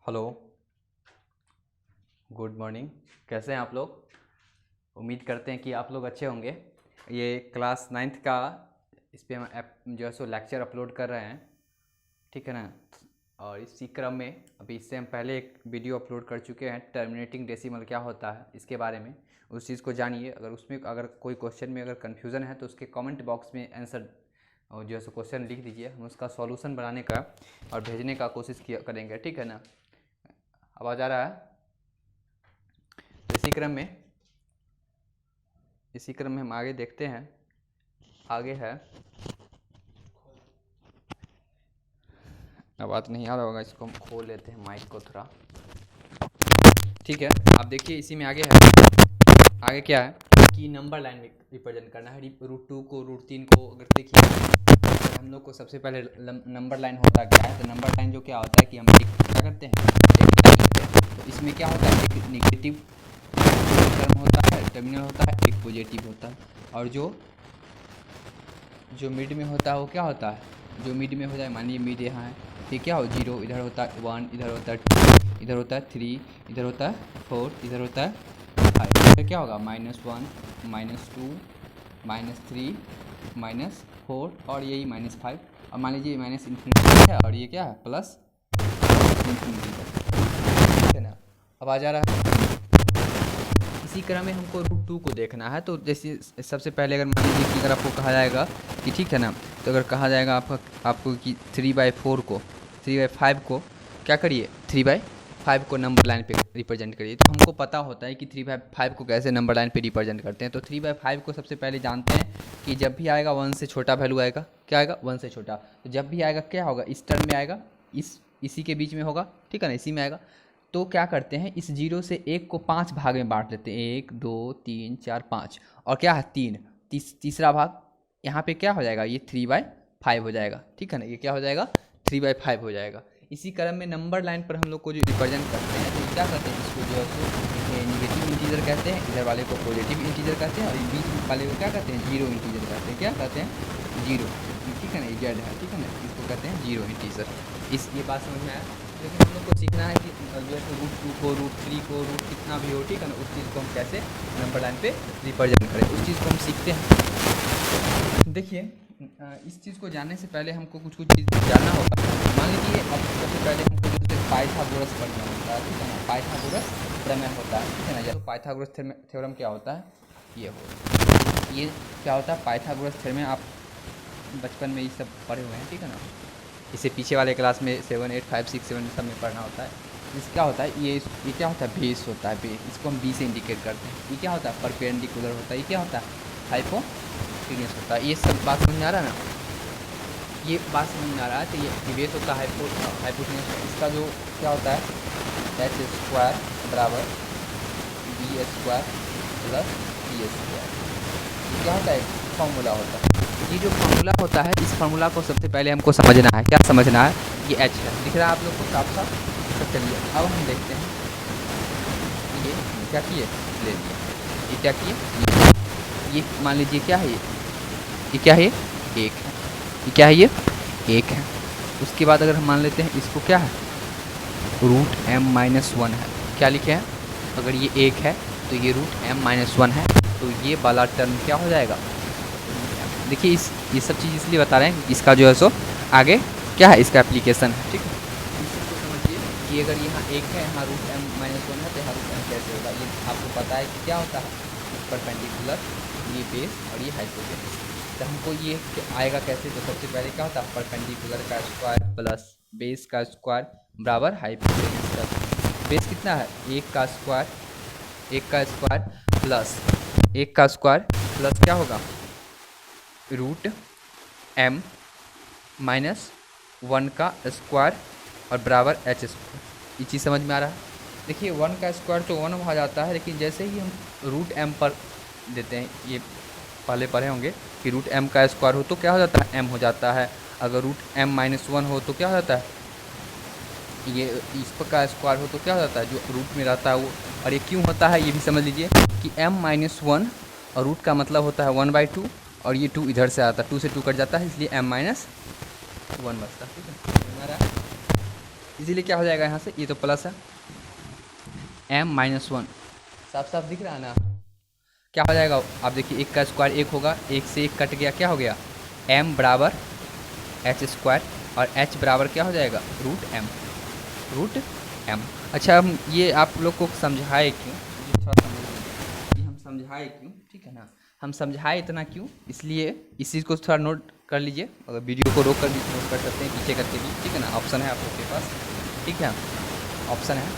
Hello, good morning. कैसे हैं आप लोग? उम्मीद करते हैं कि आप लोग अच्छे होंगे। ये क्लास नाइन्थ का इस पे हम ऐप जो है सो लेक्चर अपलोड कर रहे हैं, ठीक है ना। और इसी क्रम में अभी इससे हम पहले एक वीडियो अपलोड कर चुके हैं, टर्मिनेटिंग डेसिमल क्या होता है इसके बारे में। उस चीज़ को जानिए। अगर कोई क्वेश्चन में अगर कन्फ्यूज़न है तो उसके कमेंट बॉक्स में आंसर और जो है सो क्वेश्चन लिख दीजिए। हम उसका सॉल्यूशन बनाने का और भेजने का कोशिश करेंगे, ठीक है ना। आवाज़ आ रहा है? तो इसी क्रम में हम आगे देखते हैं। आगे है, आवाज़ नहीं आ रहा होगा, इसको हम खोल लेते हैं माइक को थोड़ा, ठीक है। आप देखिए इसी में आगे है। आगे क्या है कि नंबर लाइन में रिप्रेजेंट करना है √2 को, √3 को। अगर देखिए अगर हम लोग को सबसे पहले नंबर लाइन होता क्या है, तो नंबर लाइन जो क्या होता है कि हम एक क्या करते हैं, एक लाइन लेते हैं। तो इसमें क्या होता है, एक निगेटिव टर्म होता है, टर्मिनल होता है, एक पॉजिटिव होता है। और जो जो मिड में होता है वो क्या होता है, जो मिड में हो जाए, मानिए मिड यहाँ है, ये क्या हो, 0, इधर होता है 1, इधर होता है 2, इधर होता है 3, इधर होता है 4, इधर होता है 5। इधर क्या होगा, -1, -2, -3, -4 और यही -5। और मान लीजिए माइनस इन्फिनिटी है और ये क्या है, प्लस इन्फिनिटी है, ठीक है ना। अब आ जा रहा है। इसी क्रम में हमको √2 को देखना है। तो जैसे सबसे पहले अगर मान लीजिए कि अगर आपको कहा जाएगा कि ठीक है ना, तो अगर कहा जाएगा आपको कि 3/5 को क्या करिए, 3/5 को नंबर लाइन पे रिप्रेजेंट करिए। तो हमको पता होता है कि 3/5 को कैसे नंबर लाइन पे रिप्रेजेंट करते हैं। तो 3/5 को सबसे पहले जानते हैं कि जब भी आएगा 1 से छोटा वैल्यू आएगा, क्या आएगा, 1 से छोटा। तो जब भी आएगा क्या होगा, इस टर्म में आएगा, इसी के बीच में होगा, ठीक है ना, इसी में आएगा। तो क्या करते हैं, इस 0 से 1 को 5 भाग में बांट लेते हैं, 1 2 3 4 5। और क्या है, 3, तीसरा भाग यहाँ पे क्या हो जाएगा, ये 3/5 हो जाएगा, ठीक है ना। ये क्या हो जाएगा, 3/5 हो जाएगा। इसी क्रम में नंबर लाइन पर हम लोग को जो रिप्रेजेंट करते हैं, तो क्या करते हैं, इसको जो है निगेटिव इंटीजर कहते हैं, इधर वाले को पॉजिटिव इंटीजर कहते हैं, और बीच वाले को क्या कहते हैं, जीरो इंटीजर कहते हैं। क्या कहते हैं, जीरो, ठीक है ना, ये जेड है, ठीक है ना, इसको कहते हैं जीरो इंटीजर। ये बात समझ में आया। लेकिन हम लोग को सीखना है कि जैसे √2 को, √3 को, रूट कितना भी हो, ठीक है ना, उस चीज़ को हम कैसे नंबर लाइन पे रिप्रेजेंट करें, उस चीज़ को हम सीखते हैं। देखिए इस चीज़ को जानने से पहले हमको कुछ चीज़ जानना होगा। मान लीजिए अब सबसे पहले हमको जैसे पाइथागोरस प्रमेय होता है, ठीक है ना, पाइथागोरस प्रमेय होता है, ठीक है ना। तो पाइथागोरस थ्योरम क्या होता है, ये क्या होता है, पाइथागोरस थ्योरम। आप बचपन में ये सब पढ़े हुए हैं, ठीक है ना। इसे पीछे वाले क्लास में 7, 8, 5, 6, 7 सब में पढ़ना होता है। इस क्या होता है, ये क्या होता है, बेस होता है, बेस। इसको हम बी से इंडिकेट करते हैं। ये क्या होता है, परपेंडिकुलर होता है। ये क्या होता है, हाइपोटेन्यूस होता है। ये सब बात समझ में आ रहा है ना, ये बात समझ में आ रहा है। तो ये बेस होता है, हाइपोटेन्यूस। इसका जो क्या होता है, h² बराबर b² प्लस c²। ये क्या होता है, फॉर्मूला होता है। ये जो फार्मूला होता है, इस फार्मूला को सबसे पहले हमको समझना है। क्या समझना है, ये h है, दिख रहा है आप लोग को साफ साफ। तो चलिए अब हम देखते हैं, ये क्या किए, ले लिया, ये क्या किए, ये मान लीजिए क्या है, ये क्या है, एक है, ये क्या है, ये एक है। उसके बाद अगर हम मान लेते हैं इसको क्या है, √m-1 है। क्या लिखे हैं, अगर ये एक है तो ये √m-1 है, तो ये वाला टर्म क्या हो जाएगा। देखिए ये सब चीज़ इसलिए बता रहे हैं, इसका जो है सो आगे क्या है, इसका एप्लीकेशन है, ठीक है। इस चीज़ को समझिए कि अगर यहाँ एक है, यहाँ √m-1 है, तो यहाँ √m कैसे होगा। ये आपको पता है कि क्या होता है, परपेंडिकुलर, ये बेस और ये हाइपोटेन्यूस। तो हमको ये आएगा कैसे, तो सबसे पहले क्या होता है, परपेंडिकुलर का स्क्वायर प्लस बेस का स्क्वायर बराबर हाइपोटेन्यूस का। बेस कितना है, एक का स्क्वायर प्लस एक का स्क्वायर प्लस क्या होगा, √m-1 का स्क्वायर और बराबर h²। ये चीज़ समझ में आ रहा है। देखिए 1 का स्क्वायर तो 1 हो जाता है, लेकिन जैसे ही हम √m पर देते हैं, ये पहले पढ़े होंगे कि √m का स्क्वायर हो तो क्या हो जाता है, m हो जाता है। अगर √m-1 हो तो क्या हो जाता है, ये इस पर का स्क्वायर हो तो क्या हो जाता है, जो रूट में रहता है वो। और ये क्यों होता है, ये भी समझ लीजिए कि m-1 और रूट का मतलब होता है 1/2, और ये 2 इधर से आता है, 2 से 2 कट जाता है, इसलिए m-1 बचता है, ठीक है। इसीलिए क्या हो जाएगा यहाँ से, ये तो प्लस है m-1, साफ साफ दिख रहा है ना। क्या हो जाएगा आप देखिए, एक का स्क्वायर एक होगा, एक से एक कट गया, क्या हो गया m बराबर h स्क्वायर, और h बराबर क्या हो जाएगा रूट m। अच्छा हम ये आप लोग को समझाए क्यों, मुझे थोड़ा समझ कि हम समझाए क्यों, ठीक है ना, हम समझाए इतना क्यों, इसलिए इस चीज़ को थोड़ा नोट कर लीजिए। अगर वीडियो को रोक कर भी नोट कर सकते हैं पीछे करके भी, ठीक है ना, ऑप्शन है आप लोग के पास, ठीक है ऑप्शन है।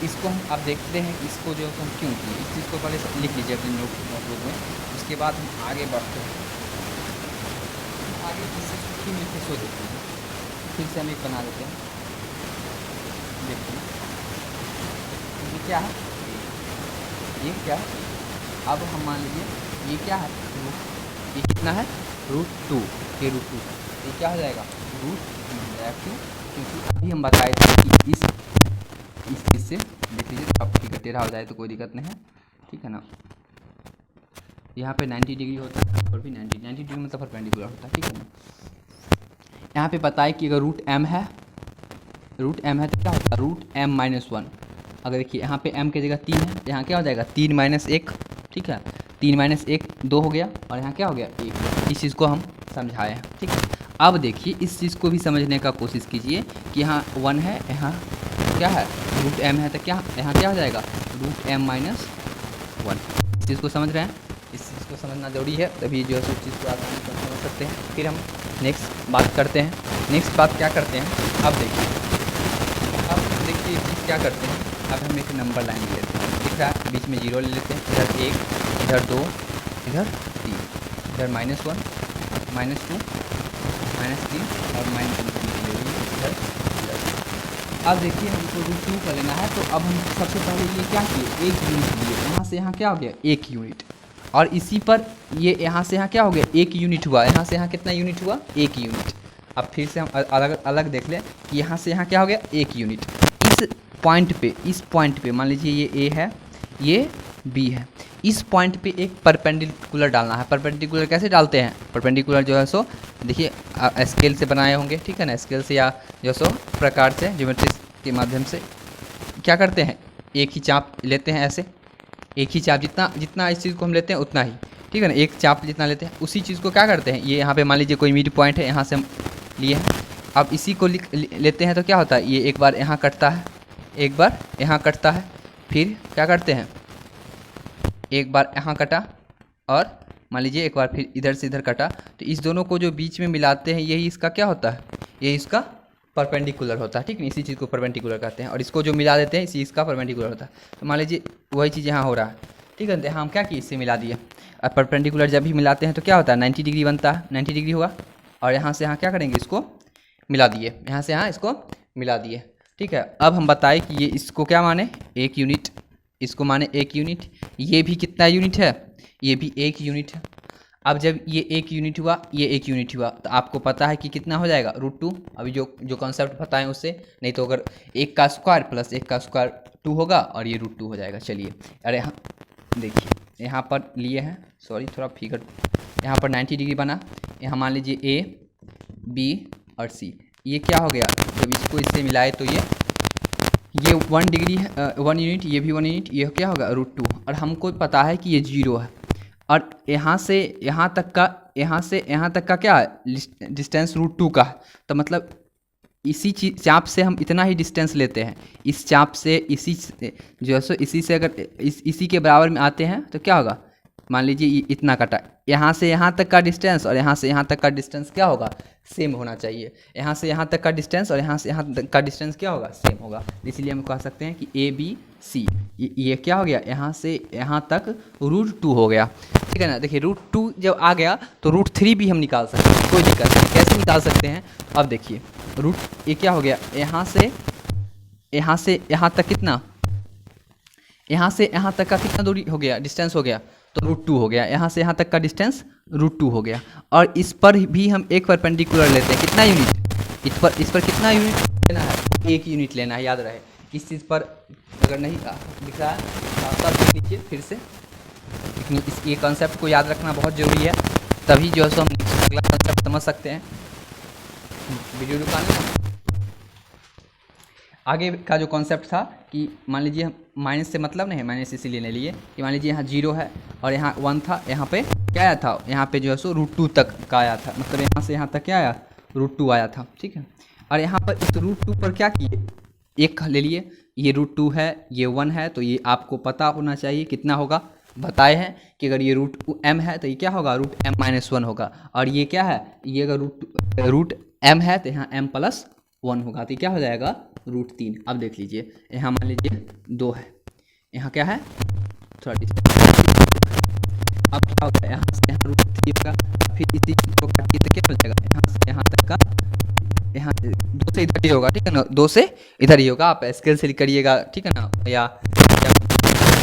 इसको हम आप देखते हैं कि इसको जो हम क्यों किए, इस चीज़ को पहले लिख लीजिए अपनी नोटबुक में, उसके बाद हम आगे बढ़ते हैं। आगे इस चीज़ को क्यों लिखे सो देखते हैं, फिर से हम एक बना देते हैं, देखते हैं ये क्या है, ये क्या है। अब हम मान लीजिए ये क्या है ये कितना है √2, ये √2, ये क्या हो जाएगा क्यों, क्योंकि अभी हम बताए थे कि इस चीज़ से देख लीजिए, अब ठीक है टेढ़ा हो जाए तो कोई दिक्कत नहीं है, ठीक है ना। यहाँ पे 90 डिग्री होता है और भी 90 डिग्री मतलब परपेंडिकुलर होता है, ठीक है ना। यहाँ पे बताए कि अगर √m है तो क्या होता है √m-1। अगर देखिए यहाँ पे m की जगह 3 है, यहाँ क्या हो जाएगा 3 - 1, ठीक है 3 - 1 2 हो गया, और यहाँ क्या हो गया 1। इस चीज़ को हम समझाए हैं, ठीक है। अब देखिए इस चीज़ को भी समझने का कोशिश कीजिए कि यहाँ 1 है, यहाँ क्या है √m है, तो क्या यहाँ क्या हो जाएगा √m-1। इस चीज़ को समझ रहे हैं, इस चीज़ को समझना जरूरी है, तभी जो है उस चीज़ को आसानी से समझ सकते हैं। फिर हम नेक्स्ट बात करते हैं। नेक्स्ट बात क्या करते हैं, अब देखिए ये चीज़ क्या करते हैं। अब हम एक नंबर लाइन लेते हैं, दिख रहा है बीच में 0 ले लेते हैं, इधर 1, इधर 2, इधर 3, इधर -1, -2, -3 और -3 इधर। अब देखिए हमको √2 का लेना है, तो अब हम सबसे पहले ये क्या किए 1 यूनिट लिए, यहाँ से यहाँ क्या हो गया 1 यूनिट, और इसी पर ये यहाँ से यहाँ क्या हो गया 1 यूनिट हुआ, यहाँ से यहाँ कितना यूनिट हुआ 1 यूनिट। अब फिर से हम अलग अलग देख लें कि यहाँ से यहाँ क्या हो गया 1 यूनिट। इस पॉइंट पे मान लीजिए ये A है, ये B है, इस पॉइंट पे एक परपेंडिकुलर डालना है। परपेंडिकुलर कैसे डालते हैं, परपेंडिकुलर जो है सो देखिए स्केल से बनाए होंगे, ठीक है ना, स्केल से या जो सो प्रकार से ज्योमेट्री के माध्यम से क्या करते हैं, एक ही चाप लेते हैं, ऐसे एक ही चाप जितना इस चीज़ को हम लेते हैं उतना ही, ठीक है ना, एक चाप जितना लेते हैं उसी चीज़ को क्या करते हैं, ये यहाँ पे मान लीजिए कोई मिड पॉइंट है, यहाँ से हम लिए हैं। अब इसी को लेते हैं तो क्या होता है, ये एक बार यहाँ कटता है, एक बार यहाँ कटता है, फिर क्या करते हैं एक बार यहाँ कटा, और मान लीजिए एक बार फिर इधर से इधर कटा, तो इस दोनों को जो बीच में मिलाते हैं यही इसका क्या होता है, यही इसका परपेंडिकुलर होता है, ठीक है, इसी चीज़ को परपेंडिकुलर कहते हैं, और इसको जो मिला देते हैं इसी इसका परपेंडिकुलर होता है। तो मान लीजिए वही चीज़ यहाँ हो रहा है, ठीक है, यहाँ हम क्या किए इससे मिला दिए। अब परपेंडिकुलर जब भी मिलाते हैं तो क्या होता है 90 डिग्री बनता है, 90 डिग्री हुआ, और यहाँ से यहाँ क्या करेंगे इसको मिला दिए, यहाँ से यहाँ इसको मिला दिए, ठीक है। अब हम बताएं कि ये इसको क्या माने 1 यूनिट, इसको माने 1 यूनिट, ये भी कितना यूनिट है, ये भी 1 यूनिट है। अब जब ये 1 यूनिट हुआ, ये 1 यूनिट हुआ, तो आपको पता है कि कितना हो जाएगा √2। अभी जो कॉन्सेप्ट बताएं उससे, नहीं तो अगर 1 का स्क्वायर प्लस 1 का स्क्वायर 2 होगा और ये √2 हो जाएगा। चलिए अरे हाँ देखिए यहाँ पर लिए हैं, सॉरी थोड़ा फिगर, यहाँ पर 90 डिग्री बना, यहाँ मान लीजिए A, B और C, ये क्या हो गया, जब इसको इससे मिलाए तो ये 1 डिग्री है, 1 यूनिट, ये भी 1 यूनिट, ये क्या होगा √2, और हमको पता है कि ये 0 है, और यहाँ से यहाँ तक का क्या है डिस्टेंस √2 का है। तो मतलब इसी चाप से हम इतना ही डिस्टेंस लेते हैं, इस चाप से इसी जो है सो इसी से अगर इसी के बराबर में आते हैं तो क्या होगा, मान लीजिए इतना कटा, यहाँ से यहाँ तक का डिस्टेंस और यहाँ से यहाँ तक का डिस्टेंस क्या होगा सेम होना चाहिए, यहाँ से यहाँ तक का डिस्टेंस और यहाँ से यहाँ तक का डिस्टेंस क्या होगा सेम होगा। इसलिए हम कह सकते हैं कि ABC ये क्या हो गया, यहाँ से यहाँ तक √2 हो गया, ठीक है ना। देखिए √2 जब आ गया तो √3 भी हम निकाल सकते हैं, कोई दिक्कत नहीं। कैसे निकाल सकते हैं, अब देखिए ये क्या हो गया, यहाँ से यहाँ तक कितना, यहाँ से यहाँ तक का कितना दूरी हो गया, डिस्टेंस हो गया, तो √2 हो गया, यहाँ से यहाँ तक का डिस्टेंस √2 हो गया। और इस पर भी हम एक परपेंडिकुलर लेते हैं, कितना यूनिट, इस पर कितना यूनिट लेना है, 1 यूनिट लेना है, याद रहे। इस चीज़ पर अगर नहीं दिख रहा है तो देख लीजिए फिर से, लेकिन ये कॉन्सेप्ट को याद रखना बहुत ज़रूरी है, तभी जो है सो हम अगला कॉन्सेप्ट समझ सकते हैं। वीडियो रुकाने आगे का जो कॉन्सेप्ट था कि मान लीजिए माइनस से मतलब नहीं है, माइनस इसीलिए ले लिए कि मान लीजिए यहाँ 0 है और यहाँ 1 था, यहाँ पे क्या आया था, यहाँ पे जो है सो √2 तक का आया था, मतलब यहाँ से यहाँ तक क्या आया, √2 आया था, ठीक है। और यहाँ पर इस √2 पर क्या किए, एक ले लिए, ये √2 है, ये 1 है, तो ये आपको पता होना चाहिए कितना होगा, बताए हैं कि अगर ये √m है तो ये क्या होगा, √m-1 होगा, और ये क्या है, ये अगर √m है तो यहाँ m+1 होगा, तो क्या हो जाएगा √3। अब देख लीजिए यहाँ मान लीजिए 2 है, यहाँ क्या है, थोड़ा अब क्या होगा, यहाँ से यहाँ √3 होगा, फिर इसी को काटिए तो क्या हो जाएगा, यहाँ से यहाँ तक का, यहाँ 2 से इधर ही होगा, ठीक है ना, 2 से इधर ही होगा, आप स्केल से करिएगा, ठीक है ना, या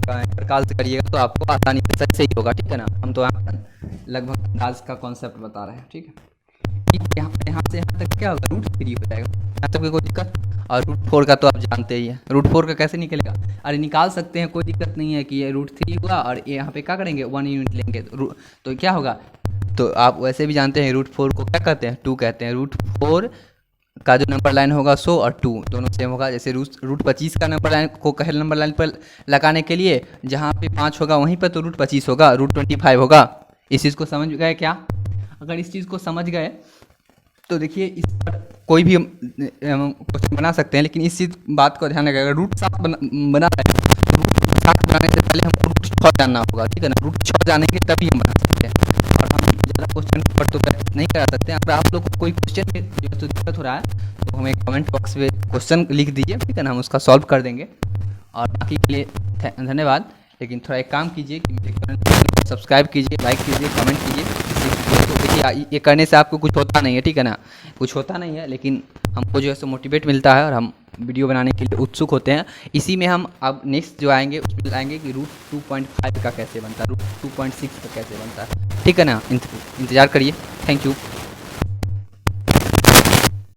प्रकाल से करिएगा तो आपको आसानी से सही होगा, ठीक है ना। हम तो यहाँ पर लगभग अंदाज का कॉन्सेप्ट बता रहे हैं, ठीक है। यहाँ से यहाँ तक क्या होगा, √3 हो जाएगा, यहाँ तक कोई दिक्कत। और √4 का तो आप जानते ही हैं, √4 का कैसे निकलेगा, अरे निकाल सकते हैं, कोई दिक्कत नहीं है कि ये √3 हुआ और यहाँ पे क्या करेंगे 1 यूनिट लेंगे तो क्या होगा, तो आप वैसे भी जानते हैं √4 को क्या कहते हैं, 2 कहते हैं। √4 का जो नंबर लाइन होगा 100 और 2 दोनों सेम होगा। जैसे √25 का नंबर लाइन को पहले नंबर लाइन पर लगाने के लिए जहाँ पे 5 होगा वहीं पर तो √25 होगा, √25 होगा। इस चीज़ को समझ गए क्या? अगर इस चीज़ को समझ गए तो देखिए इस पर कोई भी क्वेश्चन बना सकते हैं, लेकिन इस चीज़ बात को ध्यान रखिएगा, √7 बना रहे हैं तो √7 बनाने से पहले हमको √6 जानना होगा, ठीक है ना, √6 जानेंगे तभी हम बना सकते हैं। और हम ज़्यादा क्वेश्चन पर तो प्रैक्टिस नहीं करा सकते हैं। अगर आप लोग को कोई क्वेश्चन में जो तो दिक्कत हो रहा है तो हमें कमेंट बॉक्स में क्वेश्चन लिख दीजिए, ठीक है ना, हम उसका सॉल्व कर देंगे। और बाकी के लिए धन्यवाद। लेकिन थोड़ा एक काम कीजिए कि मेरे चैनल को सब्सक्राइब कीजिए, लाइक कीजिए, कमेंट कीजिए। तो देखिए ये करने से आपको कुछ होता नहीं है, ठीक है ना, कुछ होता नहीं है, लेकिन हमको जो है सो मोटिवेट मिलता है और हम वीडियो बनाने के लिए उत्सुक होते हैं। इसी में हम अब नेक्स्ट जो आएंगे उसमें आएंगे कि √2.5 का कैसे बनता है, √2.6 का कैसे बनता है, ठीक है ना। इंतज़ार करिए। Thank you.